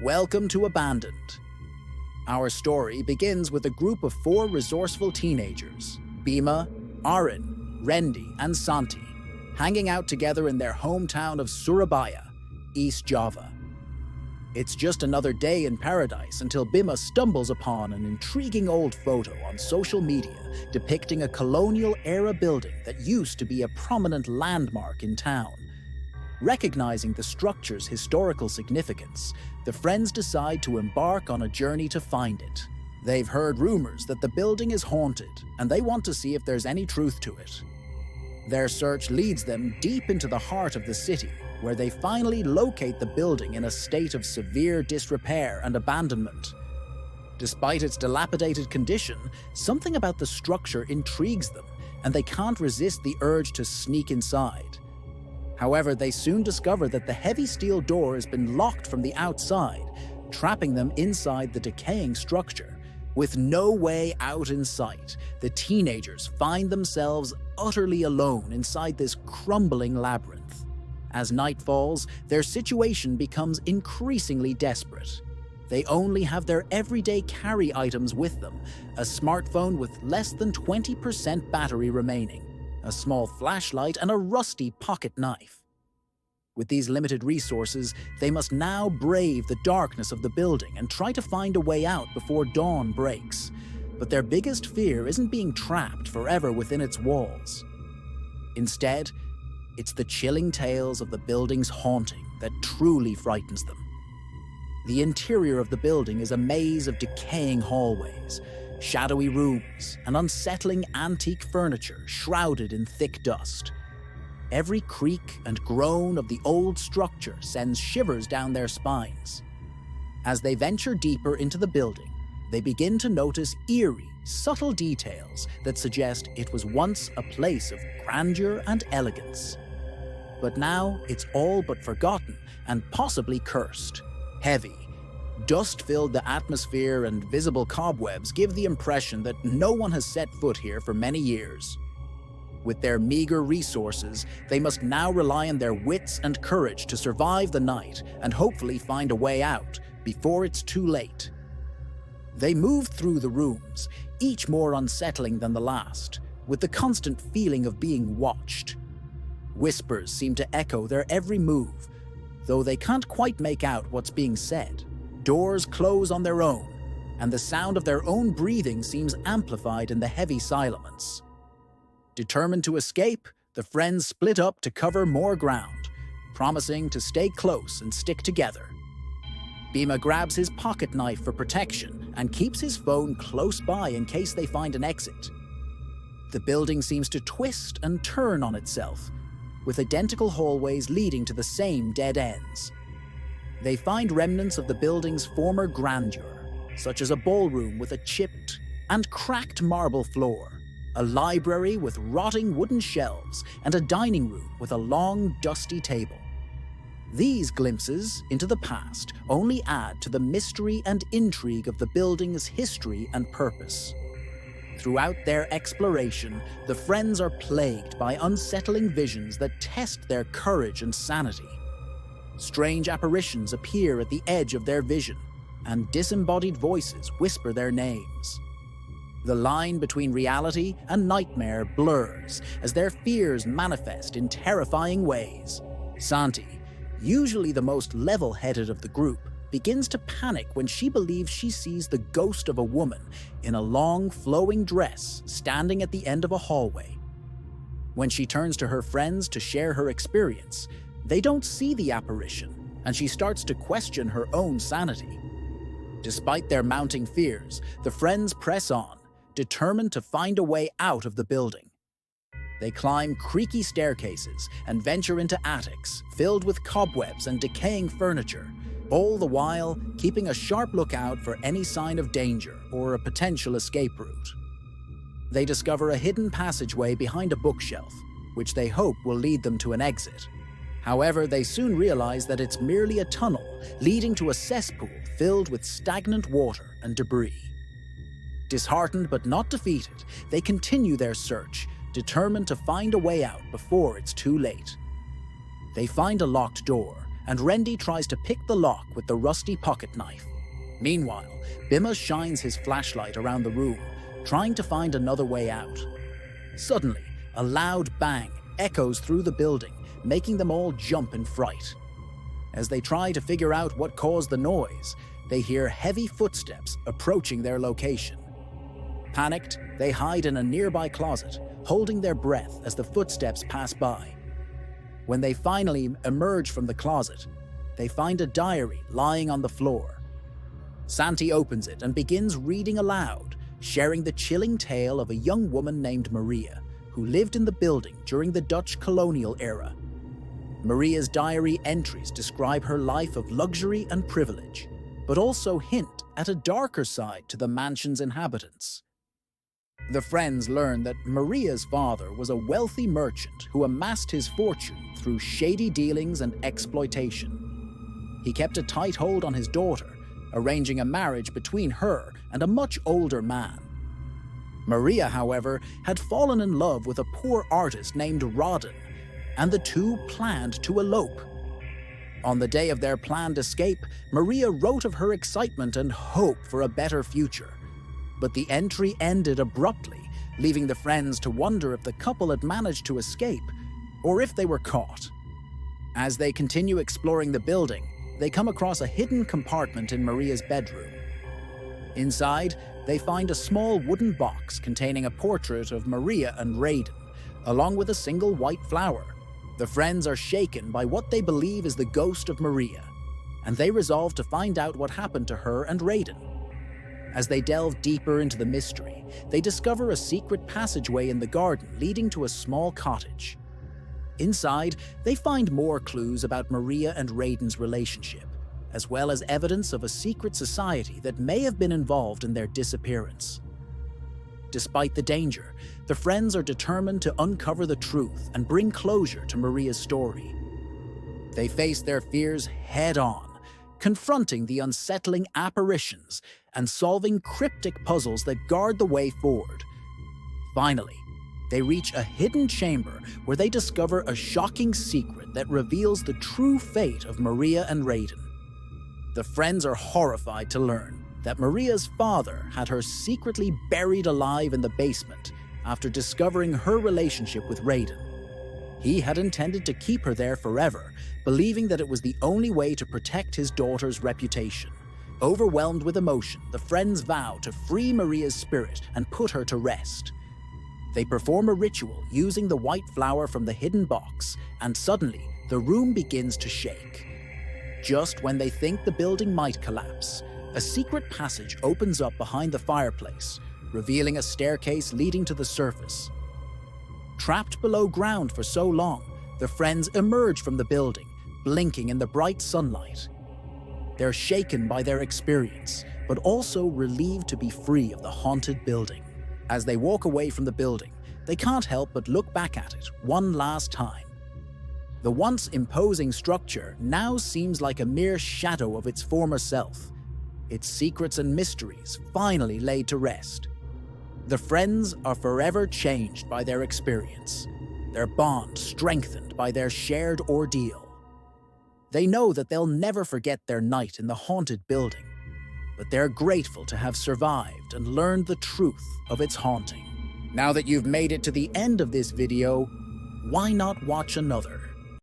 Welcome to Abandoned. Our story begins with a group of 4 resourceful teenagers, Bima, Arin, Rendi, and Santi, hanging out together in their hometown of Surabaya, East Java. It's just another day in paradise until Bima stumbles upon an intriguing old photo on social media depicting a colonial-era building that used to be a prominent landmark in town. Recognizing the structure's historical significance, the friends decide to embark on a journey to find it. They've heard rumors that the building is haunted, and they want to see if there's any truth to it. Their search leads them deep into the heart of the city, where they finally locate the building in a state of severe disrepair and abandonment. Despite its dilapidated condition, something about the structure intrigues them, and they can't resist the urge to sneak inside. However, they soon discover that the heavy steel door has been locked from the outside, trapping them inside the decaying structure. With no way out in sight, the teenagers find themselves utterly alone inside this crumbling labyrinth. As night falls, their situation becomes increasingly desperate. They only have their everyday carry items with them, a smartphone with less than 20% battery remaining, a small flashlight, and a rusty pocket knife. With these limited resources, they must now brave the darkness of the building and try to find a way out before dawn breaks. But their biggest fear isn't being trapped forever within its walls. Instead, it's the chilling tales of the building's haunting that truly frightens them. The interior of the building is a maze of decaying hallways, shadowy rooms, and unsettling antique furniture shrouded in thick dust. Every creak and groan of the old structure sends shivers down their spines. As they venture deeper into the building, they begin to notice eerie, subtle details that suggest it was once a place of grandeur and elegance. But now it's all but forgotten and possibly cursed. Heavy, dust-filled the atmosphere and visible cobwebs give the impression that no one has set foot here for many years. With their meager resources, they must now rely on their wits and courage to survive the night and hopefully find a way out before it's too late. They move through the rooms, each more unsettling than the last, with the constant feeling of being watched. Whispers seem to echo their every move, though they can't quite make out what's being said. Doors close on their own, and the sound of their own breathing seems amplified in the heavy silence. Determined to escape, the friends split up to cover more ground, promising to stay close and stick together. Bima grabs his pocket knife for protection and keeps his phone close by in case they find an exit. The building seems to twist and turn on itself, with identical hallways leading to the same dead ends. They find remnants of the building's former grandeur, such as a ballroom with a chipped and cracked marble floor, a library with rotting wooden shelves, and a dining room with a long, dusty table. These glimpses into the past only add to the mystery and intrigue of the building's history and purpose. Throughout their exploration, the friends are plagued by unsettling visions that test their courage and sanity. Strange apparitions appear at the edge of their vision, and disembodied voices whisper their names. The line between reality and nightmare blurs as their fears manifest in terrifying ways. Santi, usually the most level-headed of the group, begins to panic when she believes she sees the ghost of a woman in a long, flowing dress standing at the end of a hallway. When she turns to her friends to share her experience, they don't see the apparition, and she starts to question her own sanity. Despite their mounting fears, the friends press on, determined to find a way out of the building. They climb creaky staircases and venture into attics filled with cobwebs and decaying furniture, all the while keeping a sharp lookout for any sign of danger or a potential escape route. They discover a hidden passageway behind a bookshelf, which they hope will lead them to an exit. However, they soon realize that it's merely a tunnel leading to a cesspool filled with stagnant water and debris. Disheartened but not defeated, they continue their search, determined to find a way out before it's too late. They find a locked door and Rendi tries to pick the lock with the rusty pocket knife. Meanwhile, Bima shines his flashlight around the room, trying to find another way out. Suddenly, a loud bang echoes through the building, making them all jump in fright. As they try to figure out what caused the noise, they hear heavy footsteps approaching their location. Panicked, they hide in a nearby closet, holding their breath as the footsteps pass by. When they finally emerge from the closet, they find a diary lying on the floor. Santi opens it and begins reading aloud, sharing the chilling tale of a young woman named Maria, who lived in the building during the Dutch colonial era. Maria's diary entries describe her life of luxury and privilege, but also hint at a darker side to the mansion's inhabitants. The friends learn that Maria's father was a wealthy merchant who amassed his fortune through shady dealings and exploitation. He kept a tight hold on his daughter, arranging a marriage between her and a much older man. Maria, however, had fallen in love with a poor artist named Rodin, and the two planned to elope. On the day of their planned escape, Maria wrote of her excitement and hope for a better future. But the entry ended abruptly, leaving the friends to wonder if the couple had managed to escape, or if they were caught. As they continue exploring the building, they come across a hidden compartment in Maria's bedroom. Inside, they find a small wooden box containing a portrait of Maria and Raiden, along with a single white flower. The friends are shaken by what they believe is the ghost of Maria, and they resolve to find out what happened to her and Raiden. As they delve deeper into the mystery, they discover a secret passageway in the garden leading to a small cottage. Inside, they find more clues about Maria and Raiden's relationship, as well as evidence of a secret society that may have been involved in their disappearance. Despite the danger, the friends are determined to uncover the truth and bring closure to Maria's story. They face their fears head-on, confronting the unsettling apparitions and solving cryptic puzzles that guard the way forward. Finally, they reach a hidden chamber where they discover a shocking secret that reveals the true fate of Maria and Raiden. The friends are horrified to learn that Maria's father had her secretly buried alive in the basement after discovering her relationship with Raiden. He had intended to keep her there forever, believing that it was the only way to protect his daughter's reputation. Overwhelmed with emotion, the friends vow to free Maria's spirit and put her to rest. They perform a ritual using the white flower from the hidden box, and suddenly the room begins to shake. Just when they think the building might collapse, a secret passage opens up behind the fireplace, revealing a staircase leading to the surface. Trapped below ground for so long, the friends emerge from the building, blinking in the bright sunlight. They're shaken by their experience, but also relieved to be free of the haunted building. As they walk away from the building, they can't help but look back at it one last time. The once imposing structure now seems like a mere shadow of its former self, its secrets and mysteries finally laid to rest. The friends are forever changed by their experience, their bond strengthened by their shared ordeal. They know that they'll never forget their night in the haunted building, but they're grateful to have survived and learned the truth of its haunting. Now that you've made it to the end of this video, why not watch another?